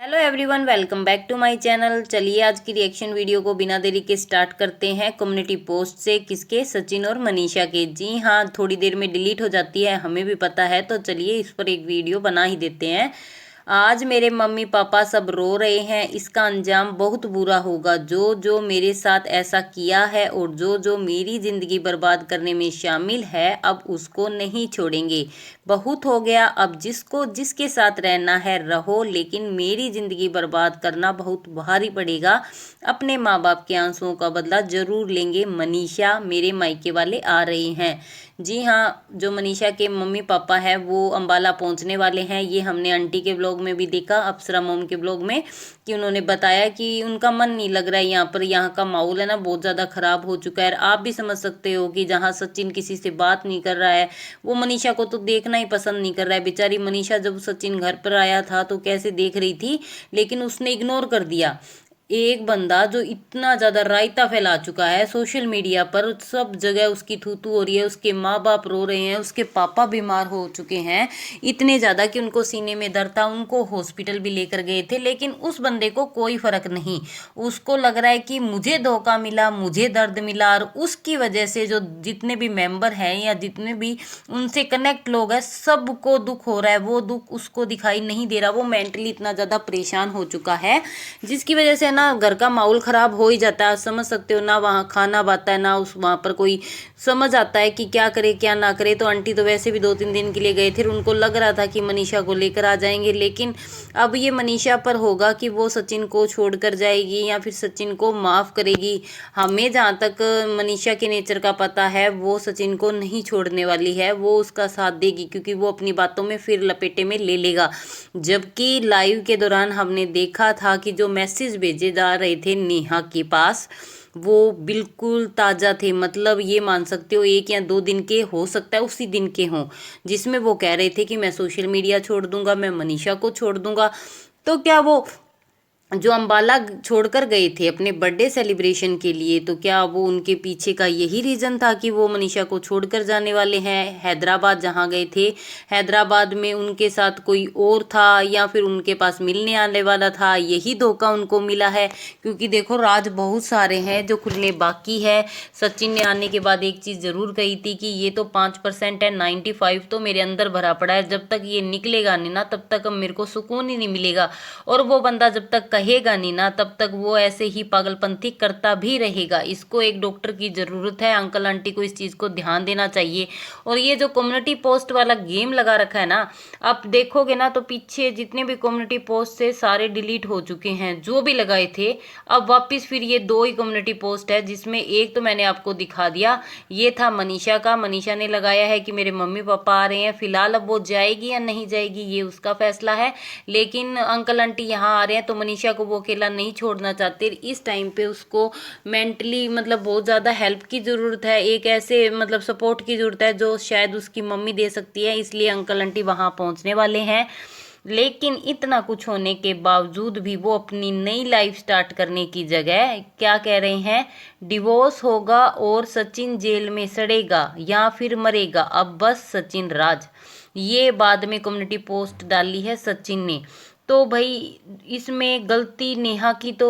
Hello everyone, welcome back to my channel. चलिए आज की रिएक्शन वीडियो को बिना देरी के स्टार्ट करते हैं। कम्युनिटी पोस्ट से किसके, सचिन और मनीषा के। जी हाँ, थोड़ी देर में डिलीट हो जाती है, हमें भी पता है, तो चलिए इस पर एक वीडियो बना ही देते हैं। आज मेरे मम्मी पापा सब रो रहे हैं, इसका अंजाम बहुत बुरा होगा। जो जो मेरे साथ ऐसा किया है और जो जो मेरी ज़िंदगी बर्बाद करने में शामिल है, अब उसको नहीं छोड़ेंगे। बहुत हो गया, अब जिसको जिसके साथ रहना है रहो, लेकिन मेरी ज़िंदगी बर्बाद करना बहुत भारी पड़ेगा। अपने माँ बाप के आंसुओं का बदला ज़रूर लेंगे। मनीषा, मेरे मायके वाले आ रहे हैं। जी हाँ, जो मनीषा के मम्मी पापा हैं वो अम्बाला पहुंचने वाले हैं। ये हमने आंटी के ब्लॉग में भी देखा, अप्सरा मोम के ब्लॉग में, कि उन्होंने बताया कि उनका मन नहीं लग रहा है यहाँ पर। यहाँ का माहौल है ना, बहुत ज़्यादा ख़राब हो चुका है। आप भी समझ सकते हो कि जहाँ सचिन किसी से बात नहीं कर रहा है, वो मनीषा को तो देखना ही पसंद नहीं कर रहा है। बेचारी मनीषा जब सचिन घर पर आया था तो कैसे देख रही थी, लेकिन उसने इग्नोर कर दिया। एक बंदा जो इतना ज़्यादा रायता फैला चुका है सोशल मीडिया पर, सब जगह उसकी थू थू हो रही है, उसके माँ बाप रो रहे हैं, उसके पापा बीमार हो चुके हैं इतने ज़्यादा कि उनको सीने में दर्द था, उनको हॉस्पिटल भी लेकर गए थे, लेकिन उस बंदे को कोई फ़र्क नहीं। उसको लग रहा है कि मुझे धोखा मिला, मुझे दर्द मिला, और उसकी वजह से जो जितने भी मेंबर हैं या जितने भी उनसे कनेक्ट लोग हैं, सबको दुख हो रहा है। वो दुख उसको दिखाई नहीं दे रहा, वो मेंटली इतना ज़्यादा परेशान हो चुका है, जिसकी वजह से ना घर का माहौल ख़राब हो ही जाता है। समझ सकते हो ना, वहाँ खाना बाता है ना, उस वहाँ पर कोई समझ आता है कि क्या करे क्या ना करे। तो आंटी तो वैसे भी 2-3 दिन के लिए गए थे, उनको लग रहा था कि मनीषा को लेकर आ जाएंगे, लेकिन अब ये मनीषा पर होगा कि वो सचिन को छोड़ कर जाएगी या फिर सचिन को माफ़ करेगी। हमें जहाँ तक मनीषा के नेचर का पता है, वो सचिन को नहीं छोड़ने वाली है, वो उसका साथ देगी, क्योंकि वो अपनी बातों में फिर लपेटे में ले लेगा। जबकि लाइव के दौरान हमने देखा था कि जो मैसेज भेजे जा रहे थे नेहा के पास, वो बिल्कुल ताज़ा थे। मतलब ये मान सकते हो 1 या 2 दिन के, हो सकता है उसी दिन के हों, जिसमें वो कह रहे थे कि मैं सोशल मीडिया छोड़ दूंगा, मैं मनीषा को छोड़ दूंगा। तो क्या वो जो अम्बाला छोड़कर गए थे अपने बर्थडे सेलिब्रेशन के लिए, तो क्या वो उनके पीछे का यही रीज़न था कि वो मनीषा को छोड़कर जाने वाले हैं? हैदराबाद जहाँ गए थे, हैदराबाद में उनके साथ कोई और था या फिर उनके पास मिलने आने वाला था, यही धोखा उनको मिला है? क्योंकि देखो, राज बहुत सारे हैं जो खुलने बाकी है। सचिन ने आने के बाद एक चीज़ ज़रूर कही थी कि ये तो 5% है, 95 तो मेरे अंदर भरा पड़ा है, जब तक ये निकलेगा नहीं ना तब तक मेरे को सुकून ही नहीं मिलेगा। और वो बंदा जब तक कहेगा नहीं ना, तब तक वो ऐसे ही पागलपंथी करता भी रहेगा। इसको एक डॉक्टर की ज़रूरत है। अंकल आंटी को इस चीज़ को ध्यान देना चाहिए। और ये जो कम्युनिटी पोस्ट वाला गेम लगा रखा है ना, आप देखोगे ना तो पीछे जितने भी कम्युनिटी पोस्ट थे सारे डिलीट हो चुके हैं, जो भी लगाए थे। अब वापस फिर ये 2 ही कम्युनिटी पोस्ट है, जिसमें एक तो मैंने आपको दिखा दिया, ये था मनीषा का। मनीषा ने लगाया है कि मेरे मम्मी पापा आ रहे हैं। फिलहाल अब वो जाएगी या नहीं जाएगी ये उसका फैसला है, लेकिन अंकल आंटी यहाँ आ रहे हैं तो मनीषा को वो अकेला नहीं छोड़ना चाहते। इस टाइम पे उसको मेंटली मतलब बहुत ज़्यादा हेल्प की ज़रूरत है, एक ऐसे मतलब सपोर्ट की ज़रूरत है जो शायद उसकी मम्मी दे सकती है। इसलिए अंकल आंटी वहाँ पहुँचने वाले हैं। लेकिन इतना कुछ होने के बावजूद भी वो अपनी नई लाइफ स्टार्ट करने की जगह क्या कह रहे हैं, डिवोर्स होगा और सचिन जेल में सड़ेगा या फिर मरेगा, अब बस सचिन राज। ये बाद में कम्युनिटी पोस्ट डाली है सचिन ने। तो भाई इसमें गलती नेहा की तो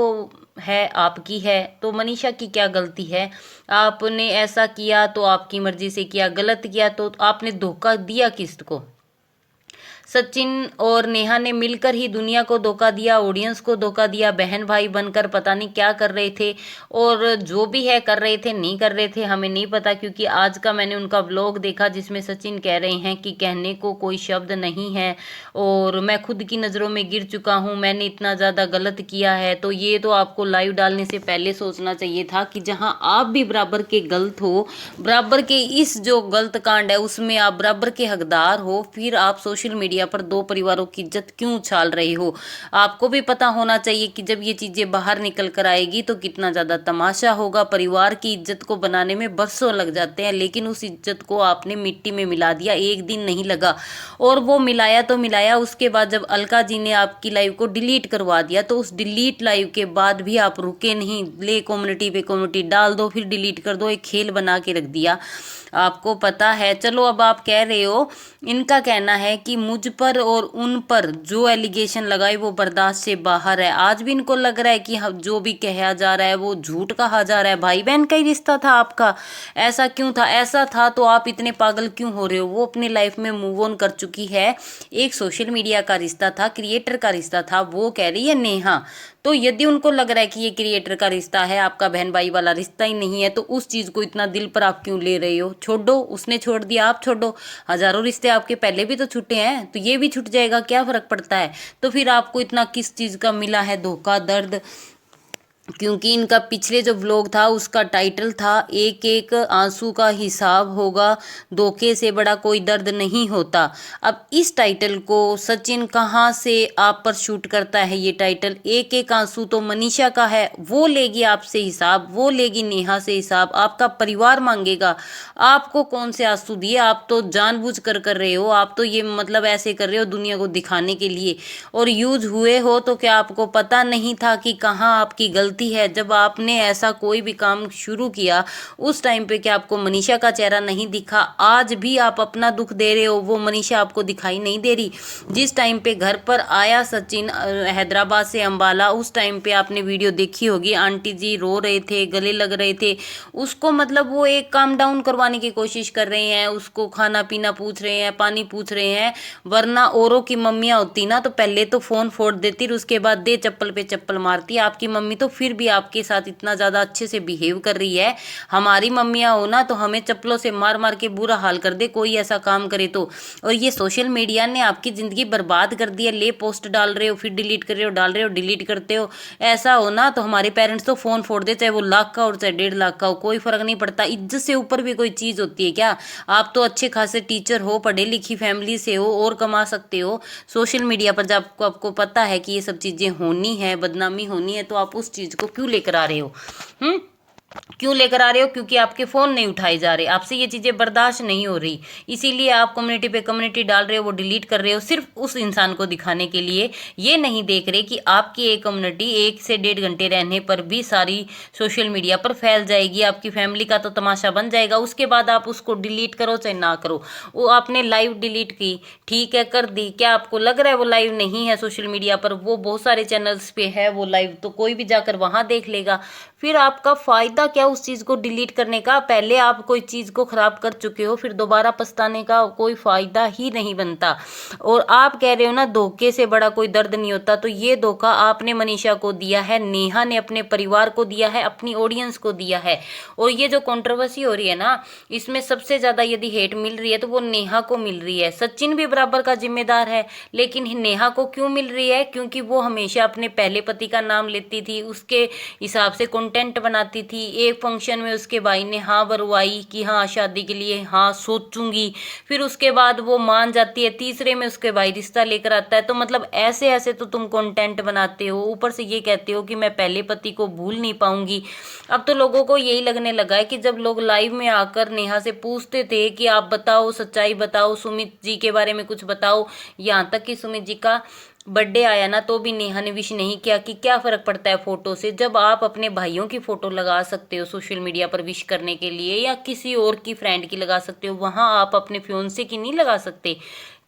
है, आपकी है, तो मनीषा की क्या गलती है? आपने ऐसा किया तो आपकी मर्जी से किया, गलत किया तो आपने धोखा दिया किसको? सचिन और नेहा ने मिलकर ही दुनिया को धोखा दिया, ऑडियंस को धोखा दिया। बहन भाई बनकर पता नहीं क्या कर रहे थे, और जो भी है कर रहे थे नहीं कर रहे थे हमें नहीं पता, क्योंकि आज का मैंने उनका व्लॉग देखा जिसमें सचिन कह रहे हैं कि कहने को कोई शब्द नहीं है और मैं खुद की नज़रों में गिर चुका हूँ, मैंने इतना ज़्यादा गलत किया है। तो ये तो आपको लाइव डालने से पहले सोचना चाहिए था कि जहाँ आप भी बराबर के गलत हो, बराबर के इस जो गलत कांड है उसमें आप बराबर के हकदार हो, फिर आप सोशल मीडिया पर 2 परिवारों की इज्जत क्यों उछाल रहे हो? आपको भी पता होना चाहिए कि जब ये चीजें बाहर निकल कर आएगी तो कितना ज्यादा तमाशा होगा। परिवार की इज्जत को बनाने में बरसों लग जाते हैं, लेकिन उस इज्जत को आपने मिट्टी में मिला दिया, एक दिन नहीं लगा। और वो मिलाया तो मिलाया, उसके बाद जब अलका जी ने आपकी लाइव को डिलीट करवा दिया, तो उस डिलीट लाइव के बाद भी आप रुके नहीं, ले कम्युनिटी पे कम्युनिटी डाल दो, फिर डिलीट कर दो, एक खेल बना के रख दिया। आपको पता है। चलो अब आप कह रहे हो, इनका कहना है कि मुझ पर और उन पर जो एलिगेशन लगाए वो बर्दाश्त से बाहर है। आज भी इनको लग रहा है कि जो भी कहा जा रहा है वो झूठ कहा जा रहा है। भाई बहन का ही रिश्ता था आपका, ऐसा क्यों था? ऐसा था तो आप इतने पागल क्यों हो रहे हो? वो अपनी लाइफ में मूव ऑन कर चुकी है। एक सोशल मीडिया का रिश्ता था, क्रिएटर का रिश्ता था, वो कह रही है नेहा। तो यदि उनको लग रहा है कि ये क्रिएटर का रिश्ता है, आपका बहन भाई वाला रिश्ता ही नहीं है, तो उस चीज को इतना दिल पर आप क्यों ले रहे हो? छोड़ो, उसने छोड़ दिया, आप छोड़ो। हजारों रिश्ते आपके पहले भी तो छूटे हैं, तो ये भी छूट जाएगा, क्या फर्क पड़ता है? तो फिर आपको इतना किस चीज का मिला है धोखा, दर्द? क्योंकि इनका पिछले जो व्लॉग था उसका टाइटल था एक एक आंसू का हिसाब होगा, धोखे से बड़ा कोई दर्द नहीं होता। अब इस टाइटल को सचिन कहाँ से आप पर शूट करता है? ये टाइटल एक एक आंसू तो मनीषा का है, वो लेगी आपसे हिसाब, वो लेगी नेहा से हिसाब, आपका परिवार मांगेगा। आपको कौन से आंसू दिए? आप तो जानबूझ कर रहे हो, आप तो ये मतलब ऐसे कर रहे हो दुनिया को दिखाने के लिए। और यूज हुए हो तो क्या आपको पता नहीं था कि कहाँ आपकी गलती है? जब आपने ऐसा कोई भी काम शुरू किया उस टाइम पे क्या आपको मनीषा का चेहरा नहीं दिखा? आज भी आप अपना दुख दे रहे हो, वो मनीषा आपको दिखाई नहीं दे रही? जिस टाइम पे घर पर आया सचिन हैदराबाद से अंबाला, उस टाइम पे आपने वीडियो देखी होगी, आंटी जी रो रहे थे, गले लग रहे थे, उसको मतलब वो एक काम डाउन करवाने की कोशिश कर रहे हैं, उसको खाना पीना पूछ रहे हैं, पानी पूछ रहे हैं। वरना औरों की मम्मियाँ होती ना तो पहले तो फोन फोड़ देती, उसके बाद दे चप्पल पे चप्पल मारती। आपकी मम्मी तो फिर भी आपके साथ इतना ज्यादा अच्छे से बिहेव कर रही है। हमारी मम्मियाँ हो ना तो हमें चप्पलों से मार मार के बुरा हाल कर दे कोई ऐसा काम करे तो। और ये सोशल मीडिया ने आपकी जिंदगी बर्बाद कर दी है। ले पोस्ट डाल रहे हो, फिर डिलीट कर रहे हो, डाल रहे हो, डिलीट करते हो। ऐसा हो ना तो हमारे पेरेंट्स तो फोन फोड़ दे, चाहे वो लाख का और चाहे 1.5 लाख का हो, कोई फर्क नहीं पड़ता। इज्जत से ऊपर भी कोई चीज होती है क्या? आप तो अच्छे खासे टीचर हो, पढ़े लिखी फैमिली से हो और कमा सकते हो। सोशल मीडिया पर जब आपको पता है कि ये सब चीजें होनी है, बदनामी होनी है, तो आप उस चीज को क्यों लेकर आ रहे हो? क्यों लेकर आ रहे हो? क्योंकि आपके फोन नहीं उठाए जा रहे, आपसे ये चीजें बर्दाश्त नहीं हो रही, इसीलिए आप कम्युनिटी पे कम्युनिटी डाल रहे हो, वो डिलीट कर रहे हो सिर्फ उस इंसान को दिखाने के लिए। ये नहीं देख रहे कि आपकी एक कम्युनिटी 1 से 1.5 घंटे रहने पर भी सारी सोशल मीडिया पर फैल जाएगी, आपकी फैमिली का तो तमाशा बन जाएगा। उसके बाद आप उसको डिलीट करो चाहे ना करो। वो आपने लाइव डिलीट की, ठीक है, कर दी, क्या आपको लग रहा है वो लाइव नहीं है सोशल मीडिया पर? वो बहुत सारे चैनल्स पे है वो लाइव, तो कोई भी जाकर वहां देख लेगा। फिर आपका फायदा क्या उस चीज को डिलीट करने का? पहले आप कोई चीज को खराब कर चुके हो, फिर दोबारा पछताने का कोई फायदा ही नहीं बनता। और आप कह रहे हो ना धोखे से बड़ा कोई दर्द नहीं होता, तो ये धोखा आपने मनीषा को दिया है, नेहा ने अपने परिवार को दिया है, अपनी ऑडियंस को दिया है। और ये जो कंट्रोवर्सी हो रही है ना, इसमें सबसे ज्यादा यदि हेट मिल रही है तो वो नेहा को मिल रही है। सचिन भी बराबर का जिम्मेदार है, लेकिन नेहा को क्यों मिल रही है? क्योंकि वो हमेशा अपने पहले पति का नाम लेती थी, उसके हिसाब से कंटेंट बनाती थी। एक फंक्शन में उसके भाई ने हाँ बरवाई कि हाँ शादी के लिए हाँ सोचूंगी, फिर उसके बाद वो मान जाती है, तीसरे में उसके भाई रिश्ता लेकर आता है। तो मतलब ऐसे ऐसे तो तुम कंटेंट बनाते हो, ऊपर से ये कहते हो कि मैं पहले पति को भूल नहीं पाऊंगी। अब तो लोगों को यही लगने लगा है कि जब लोग लाइव में आकर नेहा से पूछते थे कि आप बताओ, सच्चाई बताओ, सुमित जी के बारे में कुछ बताओ, यहाँ तक कि सुमित जी का बर्थडे आया ना तो भी नेहा ने विश नहीं किया कि क्या फर्क पड़ता है फोटो से, जब आप अपने भाइयों की फोटो लगा सकते हो सोशल मीडिया पर विश करने के लिए, या किसी और की फ्रेंड की लगा सकते हो, वहां आप अपने फियोंसे की नहीं लगा सकते?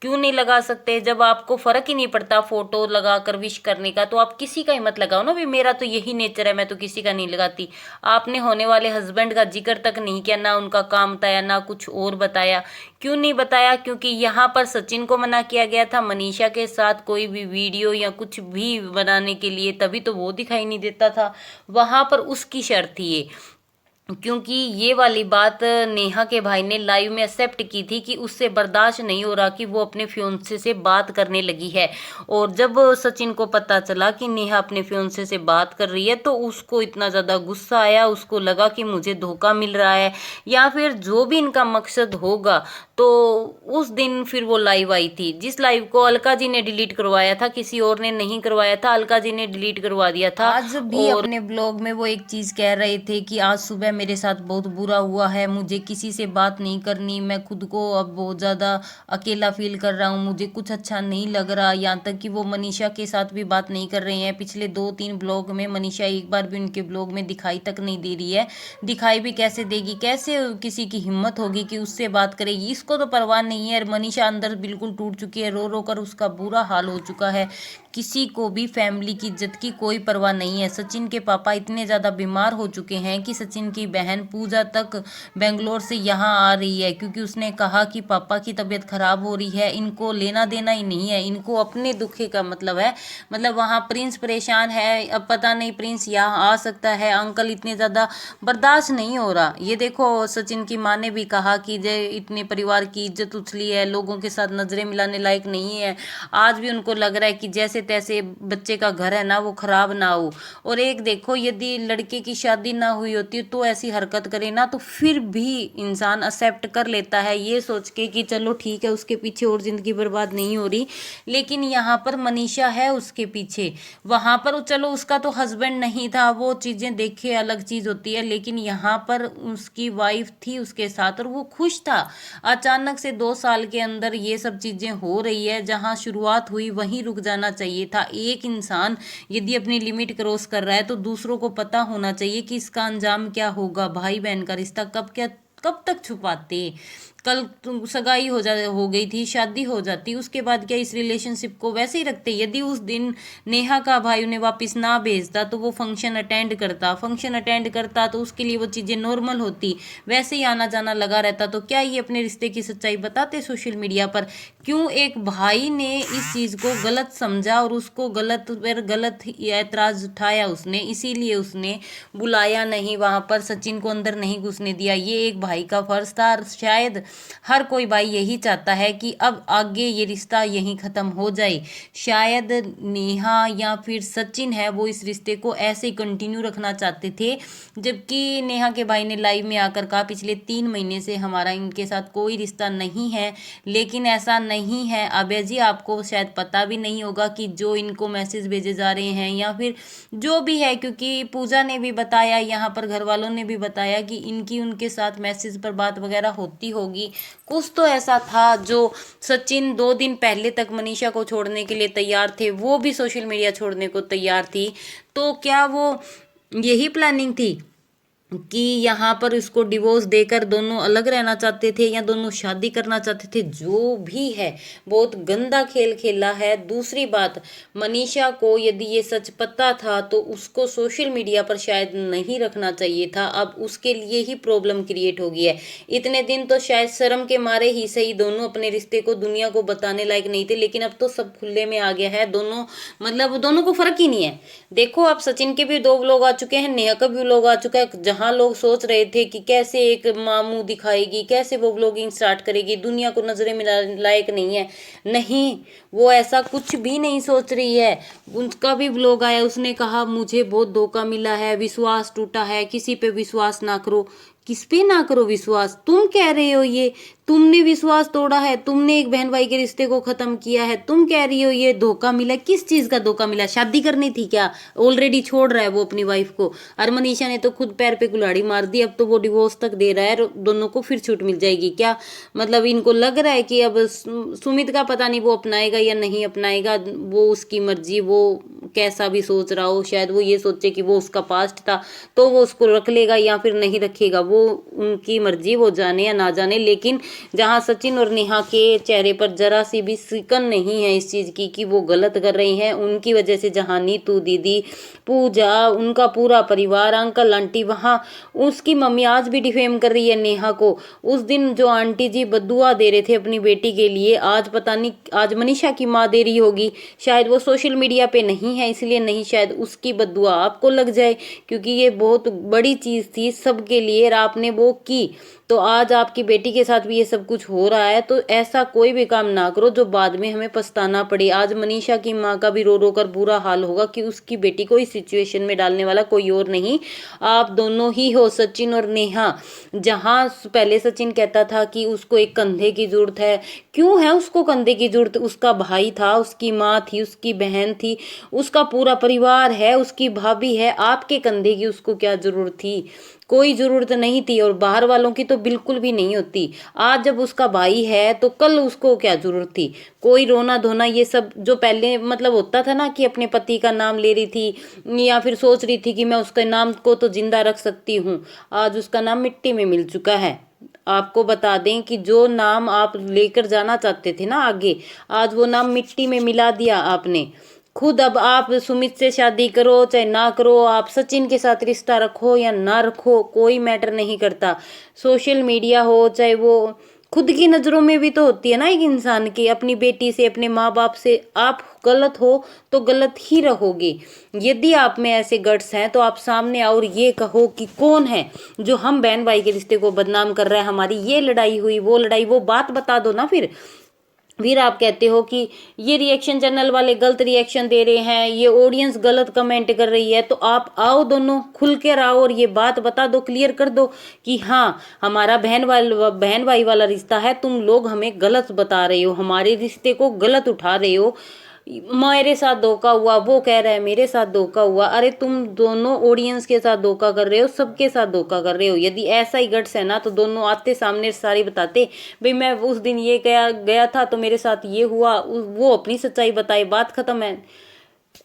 क्यों नहीं लगा सकते? जब आपको फर्क ही नहीं पड़ता फोटो लगाकर विश करने का, तो आप किसी का ही मत लगाओ ना। भी मेरा तो यही नेचर है, मैं तो किसी का नहीं लगाती। आपने होने वाले हस्बैंड का जिक्र तक नहीं किया, ना उनका काम बताया, ना कुछ और बताया। क्यों नहीं बताया? क्योंकि यहाँ पर सचिन को मना किया गया था मनीषा के साथ कोई भी वीडियो या कुछ भी बनाने के लिए, तभी तो वो दिखाई नहीं देता था। वहां पर उसकी शर्त थी ये, क्योंकि ये वाली बात नेहा के भाई ने लाइव में एक्सेप्ट की थी कि उससे बर्दाश्त नहीं हो रहा कि वो अपने फियोंसे से बात करने लगी है। और जब सचिन को पता चला कि नेहा अपने फियोंसे से बात कर रही है तो उसको इतना ज़्यादा गुस्सा आया, उसको लगा कि मुझे धोखा मिल रहा है, या फिर जो भी इनका मकसद होगा। तो उस दिन फिर वो लाइव आई थी, जिस लाइव को अलका जी ने डिलीट करवाया था, किसी और ने नहीं करवाया था, अलका जी ने डिलीट करवा दिया था। आज भी अपने ब्लॉग में वो एक चीज़ कह रहे थे कि आज सुबह मेरे साथ बहुत बुरा हुआ है, मुझे किसी से बात नहीं करनी, मैं खुद को अब बहुत ज़्यादा अकेला फील कर रहा हूँ, मुझे कुछ अच्छा नहीं लग रहा। यहाँ तक कि वो मनीषा के साथ भी बात नहीं कर रही हैं। पिछले 2-3 ब्लॉग में मनीषा एक बार भी उनके ब्लॉग में दिखाई तक नहीं दे रही है। दिखाई भी कैसे देगी, कैसे किसी की हिम्मत होगी कि उससे बात करेगी, इसको तो परवाह नहीं है। मनीषा अंदर बिल्कुल टूट चुकी है, रो रो कर उसका बुरा हाल हो चुका है। किसी को भी फैमिली की इज्जत की कोई परवाह नहीं है। सचिन के पापा इतने ज़्यादा बीमार हो चुके हैं कि सचिन की बहन पूजा तक बेंगलोर से यहाँ आ रही है, क्योंकि उसने कहा कि पापा की तबीयत खराब हो रही है, इनको लेना देना ही नहीं है, इनको अपने दुखे का मतलब है। मतलब वहाँ प्रिंस परेशान है, अब पता नहीं प्रिंस यहाँ आ सकता है। अंकल इतने ज़्यादा बर्दाश्त नहीं हो रहा। ये देखो सचिन की माँ ने भी कहा कि जे इतने परिवार की इज्जत उछली है, लोगों के साथ नजरें मिलाने लायक नहीं है। आज भी उनको लग रहा है कि जैसे तैसे बच्चे का घर है ना वो खराब ना हो। और एक देखो, यदि लड़के की शादी ना हुई होती तो ऐसी हरकत करे ना तो फिर भी इंसान एक्सेप्ट कर लेता है, ये सोच के कि चलो ठीक है उसके पीछे और जिंदगी बर्बाद नहीं हो रही। लेकिन यहाँ पर मनीषा है उसके पीछे, वहां पर चलो उसका तो हस्बैंड नहीं था, वो चीजें देखे अलग चीज होती है, लेकिन यहाँ पर उसकी वाइफ थी उसके साथ और वो खुश था। अचानक से 2 साल के अंदर ये सब चीजें हो रही है, जहां शुरुआत हुई वहीं रुक जाना चाहिए था। एक इंसान यदि अपनी लिमिट क्रॉस कर रहा है तो दूसरों को पता होना चाहिए कि इसका अंजाम क्या होगा। भाई बहन का रिश्ता कब तक छुपाते। कल सगाई हो गई थी, शादी हो जाती, उसके बाद क्या इस रिलेशनशिप को वैसे ही रखते। यदि उस दिन नेहा का भाई उन्हें वापस ना भेजता तो वो फंक्शन अटेंड करता तो उसके लिए वो चीज़ें नॉर्मल होती। वैसे ही आना जाना लगा रहता तो क्या ये अपने रिश्ते की सच्चाई बताते सोशल मीडिया पर। क्यों एक भाई ने इस चीज़ को गलत समझा और उसको गलत ऐतराज उठाया उसने, इसीलिए उसने बुलाया नहीं वहां पर, सचिन को अंदर नहीं घुसने दिया। ये एक भाई का फर्ज था। शायद हर कोई भाई यही चाहता है कि अब आगे ये रिश्ता यहीं खत्म हो जाए। शायद नेहा या फिर सचिन है वो इस रिश्ते को ऐसे ही कंटिन्यू रखना चाहते थे, जबकि नेहा के भाई ने लाइव में आकर कहा पिछले 3 महीने से हमारा इनके साथ कोई रिश्ता नहीं है। लेकिन ऐसा नहीं है अभय जी, आपको शायद पता भी नहीं होगा कि जो इनको मैसेज भेजे जा रहे हैं या फिर जो भी है, क्योंकि पूजा ने भी बताया, यहाँ पर घर वालों ने भी बताया कि इनकी उनके साथ मैसेज पर बात वगैरह होती होगी। कुछ तो ऐसा था जो सचिन 2 दिन पहले तक मनीषा को छोड़ने के लिए तैयार थे, वो भी सोशल मीडिया छोड़ने को तैयार थी। तो क्या वो यही प्लानिंग थी कि यहाँ पर इसको डिवोर्स देकर दोनों अलग रहना चाहते थे या दोनों शादी करना चाहते थे? जो भी है बहुत गंदा खेल खेला है। दूसरी बात, मनीषा को यदि ये सच पता था तो उसको सोशल मीडिया पर शायद नहीं रखना चाहिए था। अब उसके लिए ही प्रॉब्लम क्रिएट हो गई है। इतने दिन तो शायद शर्म के मारे ही सही दोनों अपने रिश्ते को दुनिया को बताने लायक नहीं थे, लेकिन अब तो सब खुले में आ गया है। दोनों मतलब दोनों को फर्क ही नहीं है। देखो अब सचिन के भी 2 व्लॉग आ चुके हैं, नेहा का भी व्लॉग आ चुका है। जहां लोग सोच रहे थे कि कैसे एक मामू दिखाएगी, कैसे वो व्लॉगिंग स्टार्ट करेगी, दुनिया को नजरें मिलाने लायक नहीं है, नहीं वो ऐसा कुछ भी नहीं सोच रही है। उनका भी व्लॉग आया, उसने कहा मुझे बहुत धोखा मिला है, विश्वास टूटा है, किसी पे विश्वास ना करो। किस पे ना करो विश्वास? तुम कह रहे हो ये तुमने विश्वास तोड़ा है, तुमने एक बहन भाई के रिश्ते को खत्म किया है, तुम कह रही हो ये धोखा मिला। किस चीज का धोखा मिला? शादी करनी थी क्या? ऑलरेडी छोड़ रहा है वो अपनी वाइफ को। और मनीषा ने तो खुद पैर पे कुल्हाड़ी मार दी, अब तो वो डिवोर्स तक दे रहा है, दोनों को फिर छूट मिल जाएगी क्या? मतलब इनको लग रहा है कि अब सुमित का पता नहीं वो अपनाएगा या नहीं अपनाएगा, वो उसकी मर्जी, वो कैसा भी सोच रहा हो। शायद वो ये सोचे कि वो उसका पास्ट था तो वो उसको रख लेगा या फिर नहीं रखेगा, वो उनकी मर्जी, वो जाने या ना जाने। लेकिन जहां सचिन और नेहा के चेहरे पर जरा सी भी सिकन नहीं है इस चीज की कि वो गलत कर रही हैं, उनकी वजह से जहां नीतू दीदी, पूजा, उनका पूरा परिवार, अंकल आंटी, वहां उसकी मम्मी आज भी डिफेम कर रही है नेहा को। उस दिन जो आंटी जी बद्दुआ दे रहे थे अपनी बेटी के लिए, आज पता नहीं आज मनीषा की माँ दे रही होगी। शायद वो सोशल मीडिया पे नहीं है इसलिए नहीं, शायद उसकी बद्दुआ आपको लग जाए, क्योंकि ये बहुत बड़ी चीज थी सबके लिए और आपने वो की। तो आज आपकी बेटी के साथ भी ये सब कुछ हो रहा है, तो ऐसा कोई भी काम ना करो जो बाद में हमें पछताना पड़े। आज मनीषा की माँ का भी रो रो कर बुरा हाल होगा कि उसकी बेटी को इस सिचुएशन में डालने वाला कोई और नहीं, आप दोनों ही हो, सचिन और नेहा। जहां पहले सचिन कहता था कि उसको एक कंधे की जरूरत है, क्यों है उसको कंधे की जरूरत? उसका भाई था, उसकी माँ थी, उसकी बहन थी, उसका पूरा परिवार है, उसकी भाभी है, आपके कंधे की उसको क्या जरूरत थी? कोई ज़रूरत नहीं थी, और बाहर वालों की तो बिल्कुल भी नहीं होती। आज जब उसका भाई है तो कल उसको क्या ज़रूरत थी? कोई रोना धोना ये सब जो पहले मतलब होता था ना, कि अपने पति का नाम ले रही थी या फिर सोच रही थी कि मैं उसके नाम को तो जिंदा रख सकती हूँ, आज उसका नाम मिट्टी में मिल चुका है। आपको बता दें कि जो नाम आप लेकर जाना चाहते थे ना आगे, आज वो नाम मिट्टी में मिला दिया आपने खुद। अब आप सुमित से शादी करो चाहे ना करो, आप सचिन के साथ रिश्ता रखो या ना रखो, कोई मैटर नहीं करता। सोशल मीडिया हो चाहे वो खुद की नज़रों में भी तो होती है ना एक इंसान की, अपनी बेटी से अपने माँ बाप से आप गलत हो तो गलत ही रहोगे। यदि आप में ऐसे गट्स हैं तो आप सामने आओ और ये कहो कि कौन है जो हम बहन भाई के रिश्ते को बदनाम कर रहा है, हमारी ये लड़ाई हुई वो लड़ाई, वो बात बता दो ना। फिर आप कहते हो कि ये रिएक्शन चैनल वाले गलत रिएक्शन दे रहे हैं, ये ऑडियंस गलत कमेंट कर रही है, तो आप आओ दोनों खुल कर आओ और ये बात बता दो, क्लियर कर दो कि हाँ हमारा बहन भाई वाला रिश्ता है, तुम लोग हमें गलत बता रहे हो, हमारे रिश्ते को गलत उठा रहे हो, मेरे साथ धोखा हुआ, वो कह रहा है मेरे साथ धोखा हुआ। अरे तुम दोनों ऑडियंस के साथ धोखा कर रहे हो, सबके साथ धोखा कर रहे हो। यदि ऐसा ही गट्स है ना तो दोनों आते सामने सारी बताते, भाई मैं उस दिन ये गया था तो मेरे साथ ये हुआ, वो अपनी सच्चाई बताए, बात खत्म है।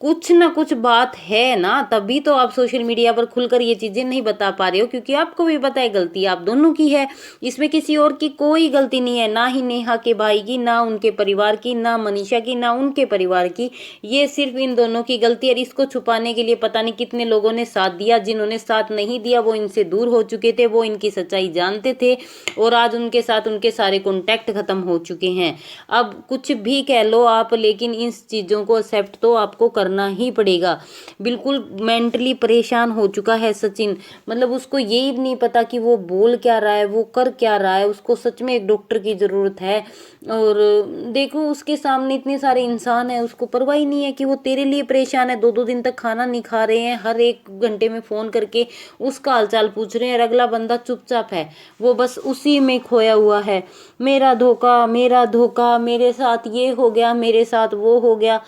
कुछ ना कुछ बात है ना, तभी तो आप सोशल मीडिया पर खुलकर ये चीजें नहीं बता पा रहे हो, क्योंकि आपको भी पता है गलती आप दोनों की है, इसमें किसी और की कोई गलती नहीं है, ना ही नेहा के भाई की, ना उनके परिवार की, ना मनीषा की, ना उनके परिवार की। ये सिर्फ इन दोनों की गलती है। इसको छुपाने के लिए पता नहीं कितने लोगों ने साथ दिया, जिन्होंने साथ नहीं दिया वो इनसे दूर हो चुके थे, वो इनकी सच्चाई जानते थे और आज उनके साथ उनके सारे कॉन्टैक्ट खत्म हो चुके हैं। अब कुछ भी कह लो आप, लेकिन इन चीज़ों को एक्सेप्ट तो आपको करना ही पड़ेगा। बिल्कुल मेंटली परेशान हो चुका है सचिन, मतलब उसको यही नहीं पता कि वो बोल क्या रहा है, वो कर क्या रहा है। उसको सच में एक डॉक्टर की ज़रूरत है। और देखो उसके सामने इतने सारे इंसान हैं, उसको परवाह ही नहीं है कि वो तेरे लिए परेशान है, 2-2 दिन तक खाना नहीं खा रहे हैं, हर एक घंटे में फ़ोन करके उसका हालचाल पूछ रहे हैं, और अगला बंदा चुपचाप है, वो बस उसी में खोया हुआ है। मेरा धोखा, मेरा धोखा, मेरे साथ ये हो गया, मेरे साथ वो हो गया।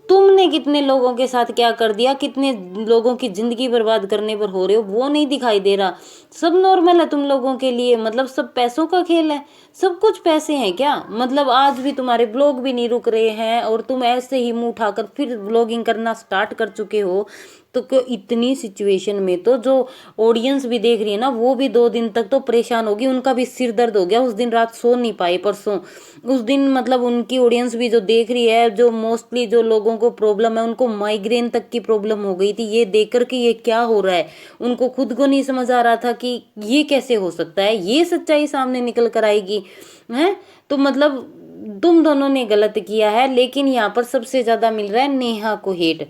तुमने कितने लोगों के साथ क्या कर दिया, कितने लोगों की जिंदगी बर्बाद करने पर हो रहे हो, वो नहीं दिखाई दे रहा। सब नॉर्मल है तुम लोगों के लिए, मतलब सब पैसों का खेल है, सब कुछ पैसे हैं क्या? मतलब आज भी तुम्हारे ब्लॉग भी नहीं रुक रहे हैं और तुम ऐसे ही मुंह उठाकर फिर ब्लॉगिंग करना स्टार्ट कर चुके हो। तो क्यों इतनी सिचुएशन में तो जो ऑडियंस भी देख रही है ना, वो भी 2 दिन तक तो परेशान होगी, उनका भी सिर दर्द हो गया, उस दिन रात सो नहीं पाए परसों। उस दिन मतलब उनकी ऑडियंस भी जो देख रही है, जो मोस्टली जो लोगों को प्रॉब्लम है, उनको माइग्रेन तक की प्रॉब्लम हो गई थी ये देख कर कि ये क्या हो रहा है। उनको खुद को नहीं समझ आ रहा था कि ये कैसे हो सकता है, ये सच्चाई सामने निकल कर आएगी है। तो मतलब तुम दोनों ने गलत किया है, लेकिन यहाँ पर सबसे ज्यादा मिल रहा है नेहा को हेट,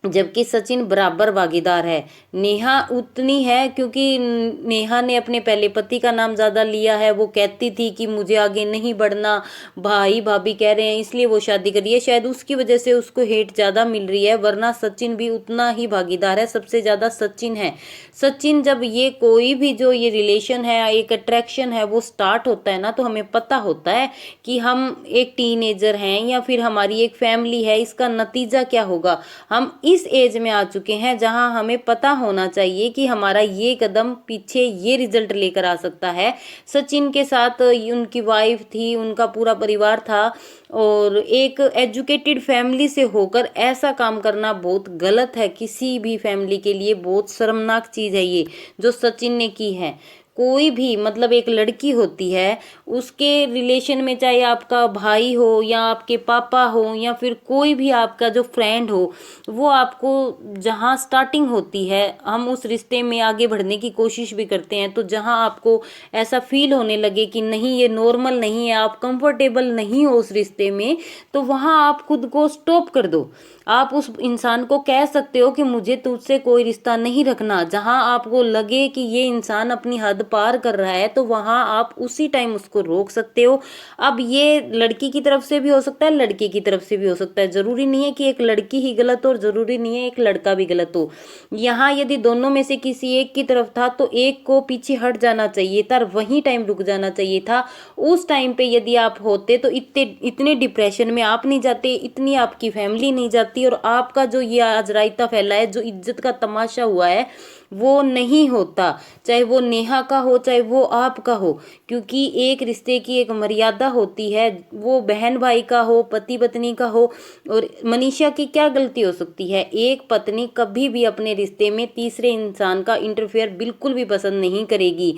जबकि सचिन बराबर भागीदार है। नेहा उतनी है क्योंकि नेहा ने अपने पहले पति का नाम ज्यादा लिया है, वो कहती थी कि मुझे आगे नहीं बढ़ना, भाई भाभी कह रहे हैं इसलिए वो शादी करी है, शायद उसकी वजह से उसको हेट ज्यादा मिल रही है, वरना सचिन भी उतना ही भागीदार है, सबसे ज्यादा सचिन है। सचिन जब ये कोई भी जो ये रिलेशन है, एक अट्रैक्शन है, वो स्टार्ट होता है ना, तो हमें पता होता है कि हम एक टीनेजर हैं या फिर हमारी एक फैमिली है, इसका नतीजा क्या होगा। हम इस एज में आ चुके हैं जहां हमें पता होना चाहिए कि हमारा ये कदम पीछे ये रिजल्ट लेकर आ सकता है। सचिन के साथ उनकी वाइफ थी, उनका पूरा परिवार था, और एक एजुकेटेड फैमिली से होकर ऐसा काम करना बहुत गलत है, किसी भी फैमिली के लिए बहुत शर्मनाक चीज़ है ये जो सचिन ने की है। कोई भी मतलब एक लड़की होती है, उसके रिलेशन में चाहे आपका भाई हो या आपके पापा हो या फिर कोई भी आपका जो फ्रेंड हो, वो आपको जहाँ स्टार्टिंग होती है, हम उस रिश्ते में आगे बढ़ने की कोशिश भी करते हैं, तो जहाँ आपको ऐसा फील होने लगे कि नहीं ये नॉर्मल नहीं है, आप कंफर्टेबल नहीं हो उस रिश्ते में, तो वहाँ आप खुद को स्टॉप कर दो। आप उस इंसान को कह सकते हो कि मुझे तुझसे कोई रिश्ता नहीं रखना। जहां आपको लगे कि ये इंसान अपनी हद पार कर रहा है, तो वहां आप उसी टाइम उसको रोक सकते हो। अब ये लड़की की तरफ से भी हो सकता है, लड़के की तरफ से भी हो सकता है, जरूरी नहीं है कि एक लड़की ही गलत हो और जरूरी नहीं है एक लड़का भी गलत हो। यहाँ यदि दोनों में से किसी एक की तरफ था तो एक को पीछे हट जाना चाहिए था, वहीं टाइम रुक जाना चाहिए था। उस टाइम पे यदि आप होते तो इतने डिप्रेशन में आप नहीं जाते, इतनी आपकी फैमिली नहीं जाती, करती और आपका जो ये आज रायता फैला है, जो इज्जत का तमाशा हुआ है, वो नहीं होता। चाहे वो नेहा का हो, चाहे वो आपका हो, क्योंकि एक रिश्ते की एक मर्यादा होती है। वो बहन भाई का हो, पति पत्नी का हो। और मनीषा की क्या गलती हो सकती है? एक पत्नी कभी भी अपने रिश्ते में तीसरे इंसान का इंटरफेयर बिल्कुल भी पसंद नहीं करेगी।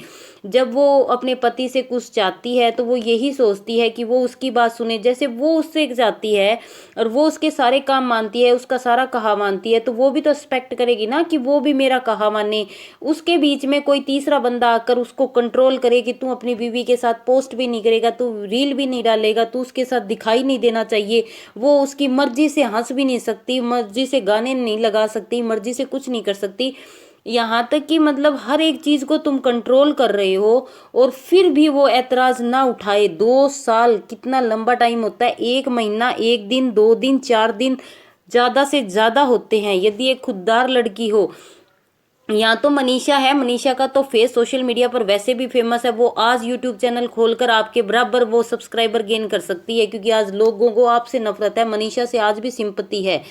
जब वो अपने पति से कुछ चाहती है तो वो यही सोचती है कि वो उसकी बात सुने। जैसे वो उससे चाहती है और वो उसके सारे काम मानती है, उसका सारा कहा मानती है, तो वो भी तो एक्सपेक्ट करेगी ना कि वो भी मेरा कहा माने। उसके बीच में कोई तीसरा बंदा आकर उसको कंट्रोल करे कि तू अपनी बीवी के साथ पोस्ट भी नहीं करेगा, तू रील भी नहीं डालेगा, तू उसके साथ दिखाई नहीं देना चाहिए, वो उसकी मर्जी से हंस भी नहीं सकती, मर्जी से गाने नहीं लगा सकती, मर्जी से कुछ नहीं कर सकती। यहाँ तक कि मतलब हर एक चीज को तुम कंट्रोल कर रहे हो और फिर भी वो ऐतराज ना उठाए। 2 साल कितना लंबा टाइम होता है? 1 महीना, 1 दिन, 2 दिन, 4 दिन ज्यादा से ज्यादा होते हैं। यदि एक खुददार लड़की हो, यहाँ तो मनीषा है, मनीषा का तो फेस सोशल मीडिया पर वैसे भी फेमस है। वो आज यूट्यूब चैनल खोलकर आपके बराबर वो सब्सक्राइबर गेन कर सकती है, क्योंकि आज लोगों को आपसे नफरत है, मनीषा से आज भी सिंपति है।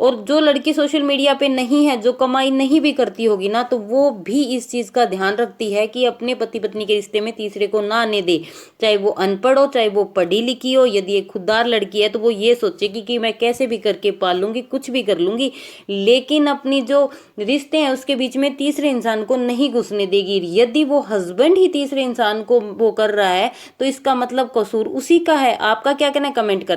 और जो लड़की सोशल मीडिया पे नहीं है, जो कमाई नहीं भी करती होगी ना, तो वो भी इस चीज का ध्यान रखती है कि अपने पति पत्नी के रिश्ते में तीसरे को ना आने दे। चाहे वो अनपढ़ हो, चाहे वो पढ़ी लिखी हो। यदि एक खुददार लड़की है तो वो ये सोचेगी कि मैं कैसे भी करके पाल लूंगी, कुछ भी कर लूंगी, लेकिन अपनी जो रिश्ते हैं उसके बीच में तीसरे इंसान को नहीं घुसने देगी। यदि वो हस्बैंड ही तीसरे इंसान को वो कर रहा है तो इसका मतलब कसूर उसी का है। आपका क्या कहना है? कमेंट कर।